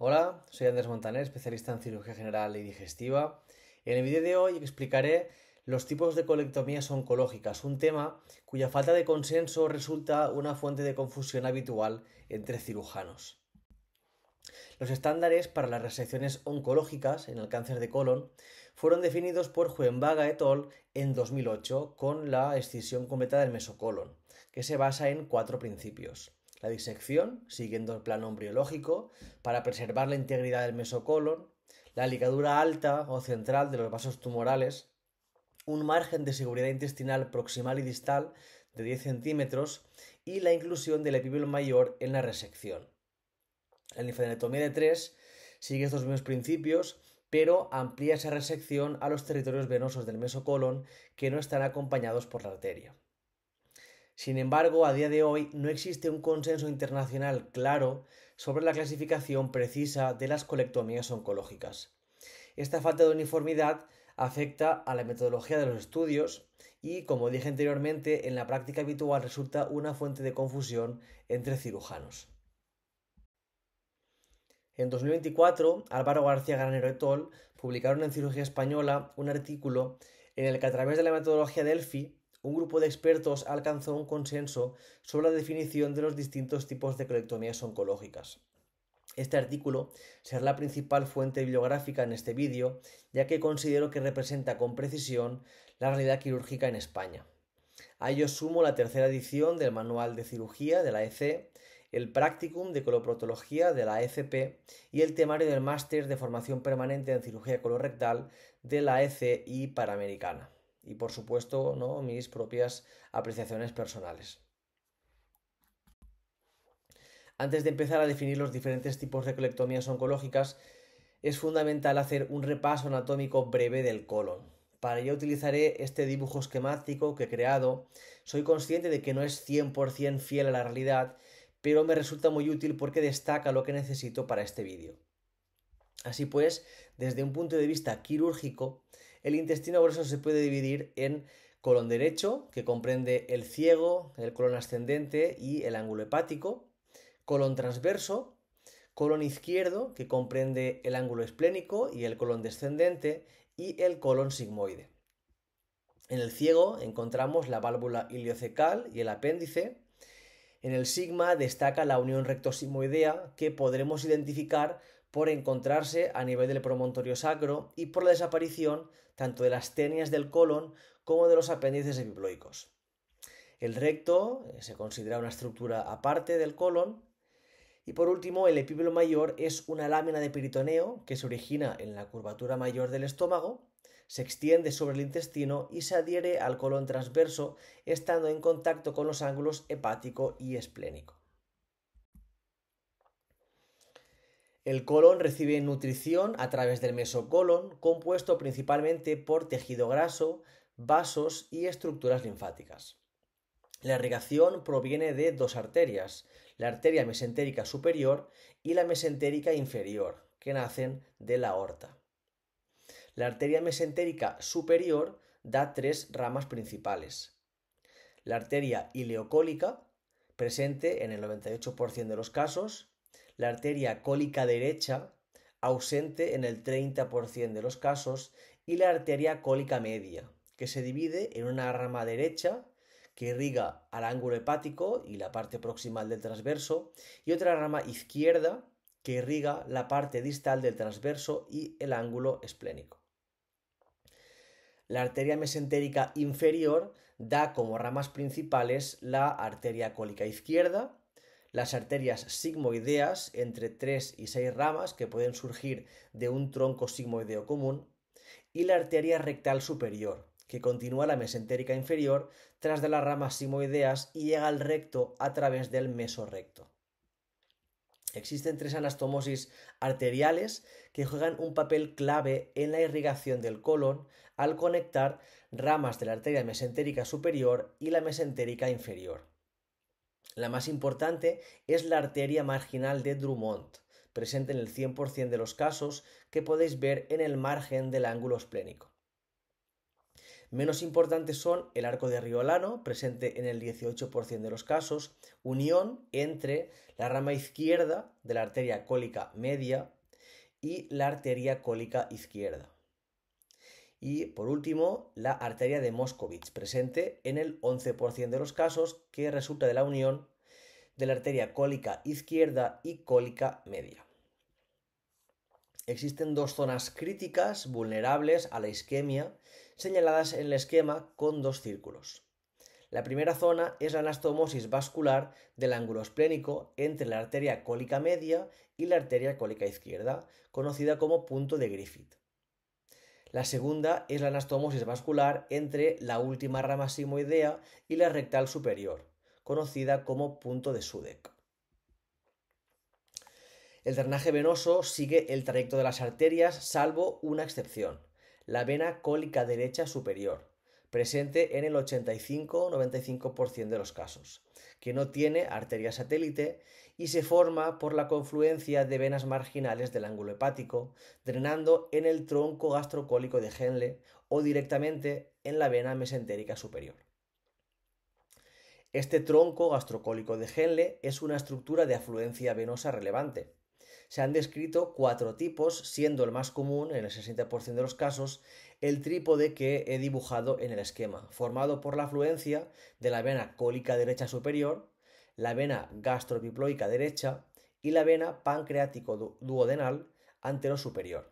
Hola, soy Andrés Montaner, especialista en cirugía general y digestiva. En el vídeo de hoy explicaré los tipos de colectomías oncológicas, un tema cuya falta de consenso resulta una fuente de confusión habitual entre cirujanos. Los estándares para las resecciones oncológicas en el cáncer de colon fueron definidos por Huenbaga et al. En 2008 con la excisión completa del mesocolon, que se basa en 4 principios. La disección, siguiendo el plano embriológico, para preservar la integridad del mesocolon, la ligadura alta o central de los vasos tumorales, un margen de seguridad intestinal proximal y distal de 10 centímetros y la inclusión del epíbolo mayor en la resección. La linfadenectomía de 3 sigue estos mismos principios, pero amplía esa resección a los territorios venosos del mesocolon que no están acompañados por la arteria. Sin embargo, a día de hoy no existe un consenso internacional claro sobre la clasificación precisa de las colectomías oncológicas. Esta falta de uniformidad afecta a la metodología de los estudios y, como dije anteriormente, en la práctica habitual resulta una fuente de confusión entre cirujanos. En 2024, Álvaro García Granero et al. Publicaron en Cirugía Española un artículo en el que, a través de la metodología Delphi, un grupo de expertos alcanzó un consenso sobre la definición de los distintos tipos de colectomías oncológicas. Este artículo será la principal fuente bibliográfica en este vídeo, ya que considero que representa con precisión la realidad quirúrgica en España. A ello sumo la tercera edición del Manual de Cirugía de la EC, el Practicum de Coloproctología de la ECP y el temario del Máster de Formación Permanente en Cirugía Colorectal de la ECI Panamericana. Y por supuesto, ¿no?, mis propias apreciaciones personales. Antes de empezar a definir los diferentes tipos de colectomías oncológicas, es fundamental hacer un repaso anatómico breve del colon. Para ello utilizaré este dibujo esquemático que he creado. Soy consciente de que no es 100% fiel a la realidad, pero me resulta muy útil porque destaca lo que necesito para este vídeo. Así pues, desde un punto de vista quirúrgico, el intestino grueso se puede dividir en colon derecho, que comprende el ciego, el colon ascendente y el ángulo hepático, colon transverso, colon izquierdo, que comprende el ángulo esplénico y el colon descendente, y el colon sigmoide. En el ciego encontramos la válvula iliocecal y el apéndice. En el sigma destaca la unión rectosigmoidea, que podremos identificar por encontrarse a nivel del promontorio sacro y por la desaparición tanto de las tenias del colon como de los apéndices epiploicos. El recto se considera una estructura aparte del colon. Y por último, el epíbolo mayor es una lámina de peritoneo que se origina en la curvatura mayor del estómago, se extiende sobre el intestino y se adhiere al colon transverso, estando en contacto con los ángulos hepático y esplénico. El colon recibe nutrición a través del mesocolon, compuesto principalmente por tejido graso, vasos y estructuras linfáticas. La irrigación proviene de dos arterias, la arteria mesentérica superior y la mesentérica inferior, que nacen de la aorta. La arteria mesentérica superior da 3 ramas principales. La arteria ileocólica, presente en el 98% de los casos, la arteria cólica derecha, ausente en el 30% de los casos, y la arteria cólica media, que se divide en una rama derecha, que irriga al ángulo hepático y la parte proximal del transverso, y otra rama izquierda, que irriga la parte distal del transverso y el ángulo esplénico. La arteria mesentérica inferior da como ramas principales la arteria cólica izquierda, las arterias sigmoideas, entre 3 y 6 ramas que pueden surgir de un tronco sigmoideo común, y la arteria rectal superior, que continúa la mesentérica inferior tras de las ramas sigmoideas y llega al recto a través del mesorrecto. Existen 3 anastomosis arteriales que juegan un papel clave en la irrigación del colon al conectar ramas de la arteria mesentérica superior y la mesentérica inferior. La más importante es la arteria marginal de Drummond, presente en el 100% de los casos, que podéis ver en el margen del ángulo esplénico. Menos importantes son el arco de Riolano, presente en el 18% de los casos, unión entre la rama izquierda de la arteria cólica media y la arteria cólica izquierda. Y por último, la arteria de Moscovitz, presente en el 11% de los casos, que resulta de la unión de la arteria cólica izquierda y cólica media. Existen dos zonas críticas vulnerables a la isquemia, señaladas en el esquema con dos círculos. La primera zona es la anastomosis vascular del ángulo esplénico entre la arteria cólica media y la arteria cólica izquierda, conocida como punto de Griffith. La segunda es la anastomosis vascular entre la última rama sigmoidea y la rectal superior, conocida como punto de Sudeck. El drenaje venoso sigue el trayecto de las arterias, salvo una excepción, la vena cólica derecha superior, presente en el 85-95% de los casos, que no tiene arteria satélite y se forma por la confluencia de venas marginales del ángulo hepático, drenando en el tronco gastrocólico de Henle o directamente en la vena mesentérica superior. Este tronco gastrocólico de Henle es una estructura de afluencia venosa relevante. Se han descrito 4 tipos, siendo el más común, en el 60% de los casos, el trípode que he dibujado en el esquema, formado por la afluencia de la vena cólica derecha superior, la vena gastropiploica derecha y la vena pancreático-duodenal anterosuperior.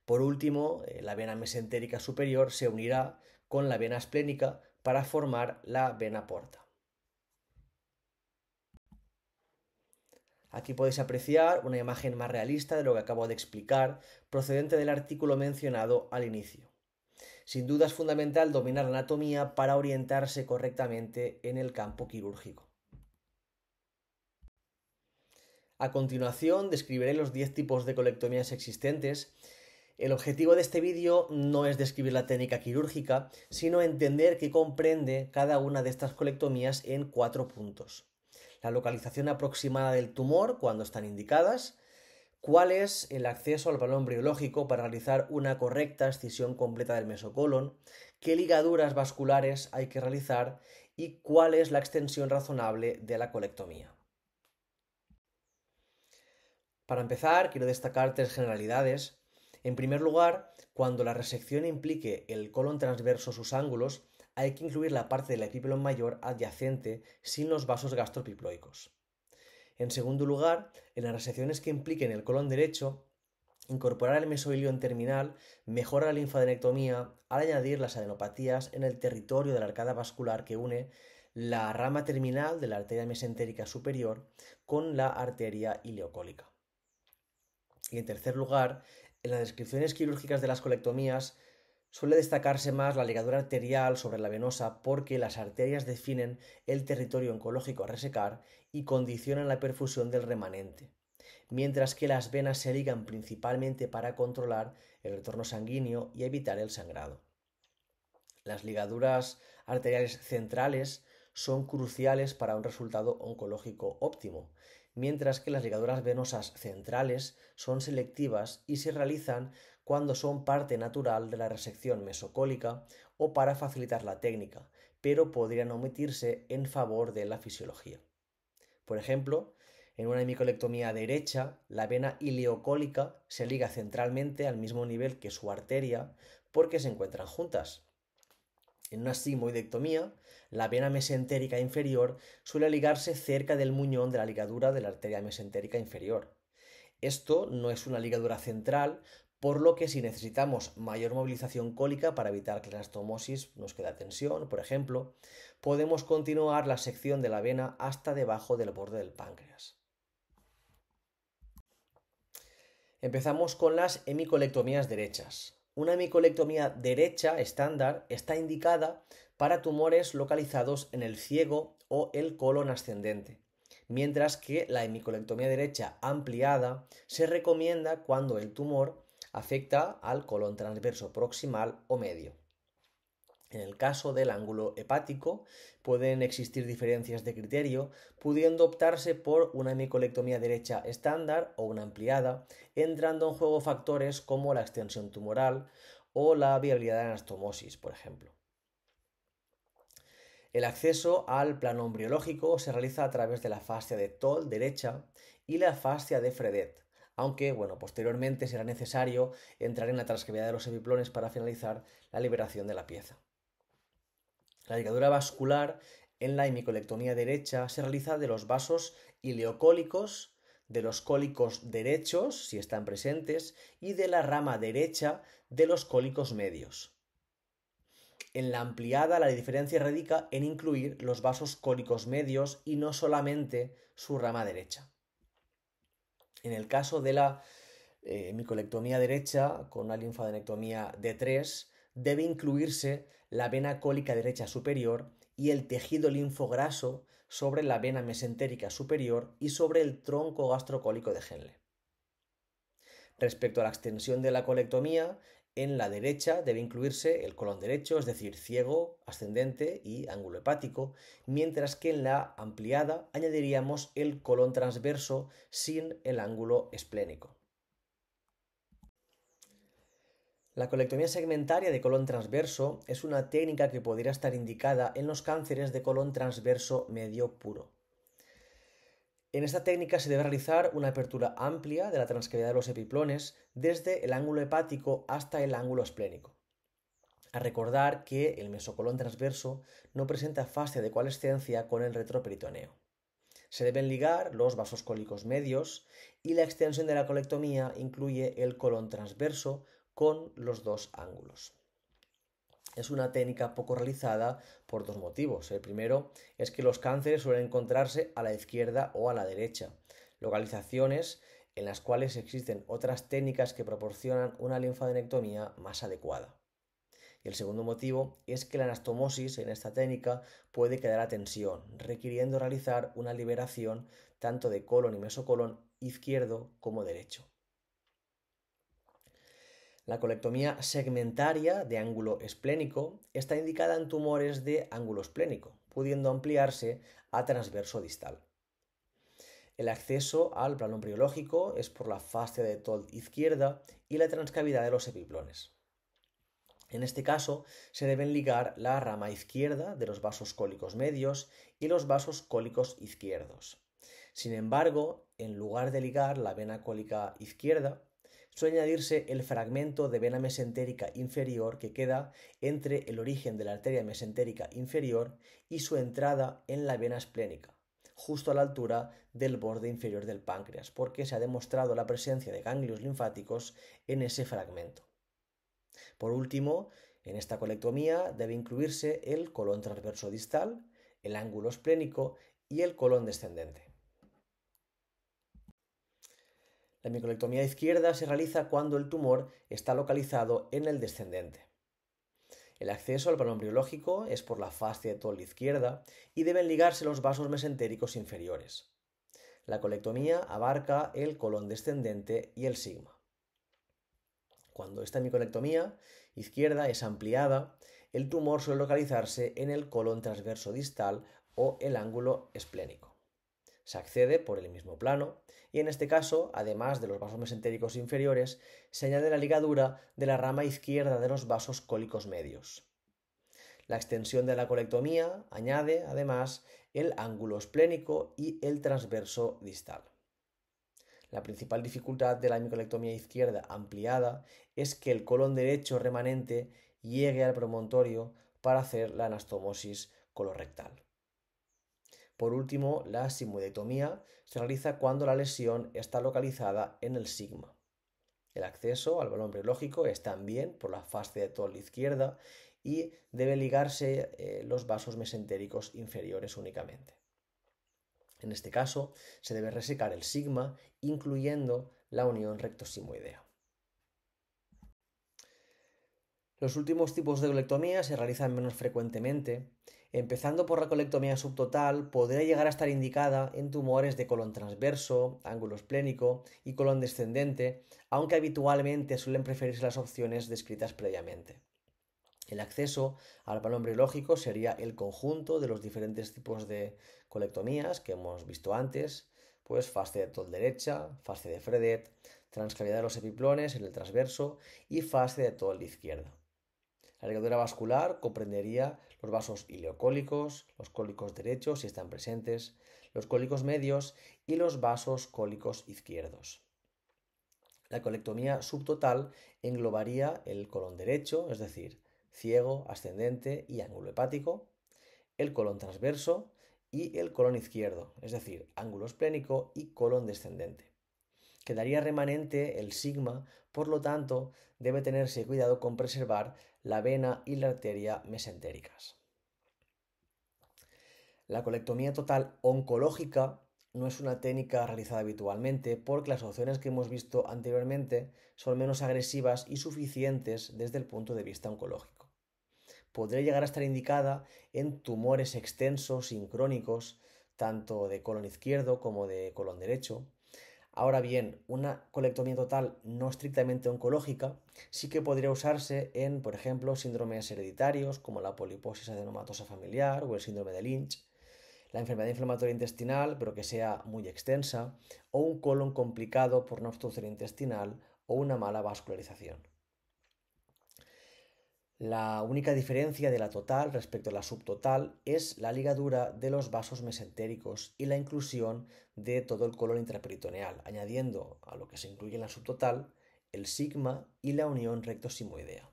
Por último, la vena mesentérica superior se unirá con la vena esplénica para formar la vena porta. Aquí podéis apreciar una imagen más realista de lo que acabo de explicar, procedente del artículo mencionado al inicio. Sin duda es fundamental dominar la anatomía para orientarse correctamente en el campo quirúrgico. A continuación describiré los 10 tipos de colectomías existentes. El objetivo de este vídeo no es describir la técnica quirúrgica, sino entender qué comprende cada una de estas colectomías en 4 puntos. La localización aproximada del tumor cuando están indicadas, cuál es el acceso al balón embriológico para realizar una correcta excisión completa del mesocolon, qué ligaduras vasculares hay que realizar y cuál es la extensión razonable de la colectomía. Para empezar, quiero destacar 3 generalidades. En primer lugar, cuando la resección implique el colon transverso sus ángulos, hay que incluir la parte del epípelon mayor adyacente sin los vasos gastropiploicos. En segundo lugar, en las resecciones que impliquen el colon derecho, incorporar el mesoilion terminal mejora la linfadenectomía al añadir las adenopatías en el territorio de la arcada vascular que une la rama terminal de la arteria mesentérica superior con la arteria ileocólica. Y en tercer lugar, en las descripciones quirúrgicas de las colectomías suele destacarse más la ligadura arterial sobre la venosa porque las arterias definen el territorio oncológico a resecar y condicionan la perfusión del remanente, mientras que las venas se ligan principalmente para controlar el retorno sanguíneo y evitar el sangrado. Las ligaduras arteriales centrales son cruciales para un resultado oncológico óptimo, mientras que las ligaduras venosas centrales son selectivas y se realizan cuando son parte natural de la resección mesocólica o para facilitar la técnica, pero podrían omitirse en favor de la fisiología. Por ejemplo, en una hemicolectomía derecha, la vena ileocólica se liga centralmente al mismo nivel que su arteria porque se encuentran juntas. En una sigmoidectomía, la vena mesentérica inferior suele ligarse cerca del muñón de la ligadura de la arteria mesentérica inferior. Esto no es una ligadura central, por lo que si necesitamos mayor movilización cólica para evitar que la anastomosis nos quede tensión, por ejemplo, podemos continuar la sección de la vena hasta debajo del borde del páncreas. Empezamos con las hemicolectomías derechas. Una hemicolectomía derecha estándar está indicada para tumores localizados en el ciego o el colon ascendente, mientras que la hemicolectomía derecha ampliada se recomienda cuando el tumor afecta al colon transverso proximal o medio. En el caso del ángulo hepático pueden existir diferencias de criterio, pudiendo optarse por una hemicolectomía derecha estándar o una ampliada, entrando en juego factores como la extensión tumoral o la viabilidad de la anastomosis, por ejemplo. El acceso al plano embriológico se realiza a través de la fascia de Toll derecha y la fascia de Fredet, aunque posteriormente será necesario entrar en la transcavidad de los epiplones para finalizar la liberación de la pieza. La ligadura vascular en la hemicolectomía derecha se realiza de los vasos ileocólicos, de los cólicos derechos, si están presentes, y de la rama derecha de los cólicos medios. En la ampliada la diferencia radica en incluir los vasos cólicos medios y no solamente su rama derecha. En el caso de la hemicolectomía derecha con una linfadenectomía D3 debe incluirse la vena cólica derecha superior y el tejido linfograso sobre la vena mesentérica superior y sobre el tronco gastrocólico de Henle. Respecto a la extensión de la colectomía, en la derecha debe incluirse el colon derecho, es decir, ciego, ascendente y ángulo hepático, mientras que en la ampliada añadiríamos el colon transverso sin el ángulo esplénico. La colectomía segmentaria de colon transverso es una técnica que podría estar indicada en los cánceres de colon transverso medio puro. En esta técnica se debe realizar una apertura amplia de la transcavidad de los epiplones desde el ángulo hepático hasta el ángulo esplénico. A recordar que el mesocolon transverso no presenta fascia de coalescencia con el retroperitoneo. Se deben ligar los vasos cólicos medios y la extensión de la colectomía incluye el colon transverso con los dos ángulos. Es una técnica poco realizada por dos motivos. El primero es que los cánceres suelen encontrarse a la izquierda o a la derecha, localizaciones en las cuales existen otras técnicas que proporcionan una linfadenectomía más adecuada. Y el segundo motivo es que la anastomosis en esta técnica puede quedar a tensión, requiriendo realizar una liberación tanto de colon y mesocolon izquierdo como derecho. La colectomía segmentaria de ángulo esplénico está indicada en tumores de ángulo esplénico, pudiendo ampliarse a transverso distal. El acceso al plano embriológico es por la fascia de Toll izquierda y la transcavidad de los epiplones. En este caso, se deben ligar la rama izquierda de los vasos cólicos medios y los vasos cólicos izquierdos. Sin embargo, en lugar de ligar la vena cólica izquierda, suele añadirse el fragmento de vena mesentérica inferior que queda entre el origen de la arteria mesentérica inferior y su entrada en la vena esplénica, justo a la altura del borde inferior del páncreas, porque se ha demostrado la presencia de ganglios linfáticos en ese fragmento. Por último, en esta colectomía debe incluirse el colon transverso distal, el ángulo esplénico y el colon descendente. La hemicolectomía izquierda se realiza cuando el tumor está localizado en el descendente. El acceso al plano embriológico es por la fascia de Toll izquierda y deben ligarse los vasos mesentéricos inferiores. La colectomía abarca el colon descendente y el sigma. Cuando esta hemicolectomía izquierda es ampliada, el tumor suele localizarse en el colon transverso distal o el ángulo esplénico. Se accede por el mismo plano y en este caso, además de los vasos mesentéricos inferiores, se añade la ligadura de la rama izquierda de los vasos cólicos medios. La extensión de la colectomía añade además el ángulo esplénico y el transverso distal. La principal dificultad de la hemicolectomía izquierda ampliada es que el colon derecho remanente llegue al promontorio para hacer la anastomosis colorectal. Por último, la sigmoidectomía se realiza cuando la lesión está localizada en el sigma. El acceso al balón embriológico es también por la fascia de Toll izquierda y debe ligarse los vasos mesentéricos inferiores únicamente. En este caso, se debe resecar el sigma, incluyendo la unión rectosigmoidea. Los últimos tipos de colectomía se realizan menos frecuentemente. Empezando por la colectomía subtotal, podría llegar a estar indicada en tumores de colon transverso, ángulo esplénico y colon descendente, aunque habitualmente suelen preferirse las opciones descritas previamente. El acceso al plano embriológico sería el conjunto de los diferentes tipos de colectomías que hemos visto antes, pues fascia de Toll derecha, fascia de Fredet, transcavidad de los epiplones en el transverso y fase de todo el de izquierda. La ligadura vascular comprendería los vasos ileocólicos, los cólicos derechos si están presentes, los cólicos medios y los vasos cólicos izquierdos. La colectomía subtotal englobaría el colon derecho, es decir, ciego, ascendente y ángulo hepático, el colon transverso y el colon izquierdo, es decir, ángulo esplénico y colon descendente. Quedaría remanente el sigma, por lo tanto, debe tenerse cuidado con preservar la vena y la arteria mesentéricas. La colectomía total oncológica no es una técnica realizada habitualmente porque las opciones que hemos visto anteriormente son menos agresivas y suficientes desde el punto de vista oncológico. Podría llegar a estar indicada en tumores extensos sincrónicos, tanto de colon izquierdo como de colon derecho. Ahora bien, una colectomía total no estrictamente oncológica sí que podría usarse en, por ejemplo, síndromes hereditarios como la poliposis adenomatosa familiar o el síndrome de Lynch, la enfermedad inflamatoria intestinal, pero que sea muy extensa, o un colon complicado por una obstrucción intestinal o una mala vascularización. La única diferencia de la total respecto a la subtotal es la ligadura de los vasos mesentéricos y la inclusión de todo el colon intraperitoneal, añadiendo a lo que se incluye en la subtotal el sigma y la unión recto-simoidea.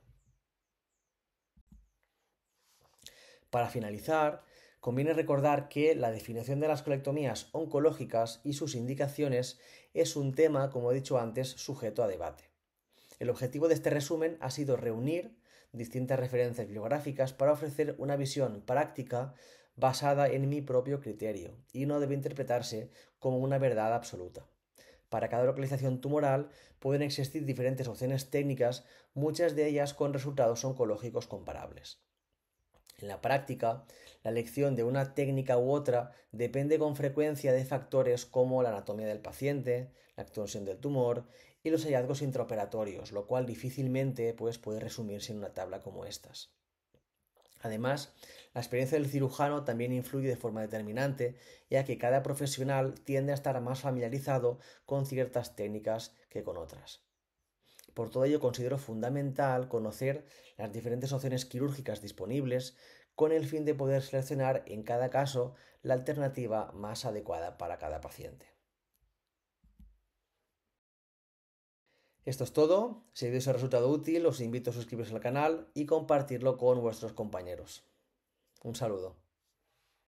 Para finalizar, conviene recordar que la definición de las colectomías oncológicas y sus indicaciones es un tema, como he dicho antes, sujeto a debate. El objetivo de este resumen ha sido reunir distintas referencias bibliográficas para ofrecer una visión práctica basada en mi propio criterio y no debe interpretarse como una verdad absoluta. Para cada localización tumoral pueden existir diferentes opciones técnicas, muchas de ellas con resultados oncológicos comparables. En la práctica, la elección de una técnica u otra depende con frecuencia de factores como la anatomía del paciente, la extensión del tumor y los hallazgos intraoperatorios, lo cual difícilmente puede resumirse en una tabla como estas. Además, la experiencia del cirujano también influye de forma determinante, ya que cada profesional tiende a estar más familiarizado con ciertas técnicas que con otras. Por todo ello, considero fundamental conocer las diferentes opciones quirúrgicas disponibles con el fin de poder seleccionar en cada caso la alternativa más adecuada para cada paciente. Esto es todo. Si os ha resultado útil, os invito a suscribiros al canal y compartirlo con vuestros compañeros. Un saludo.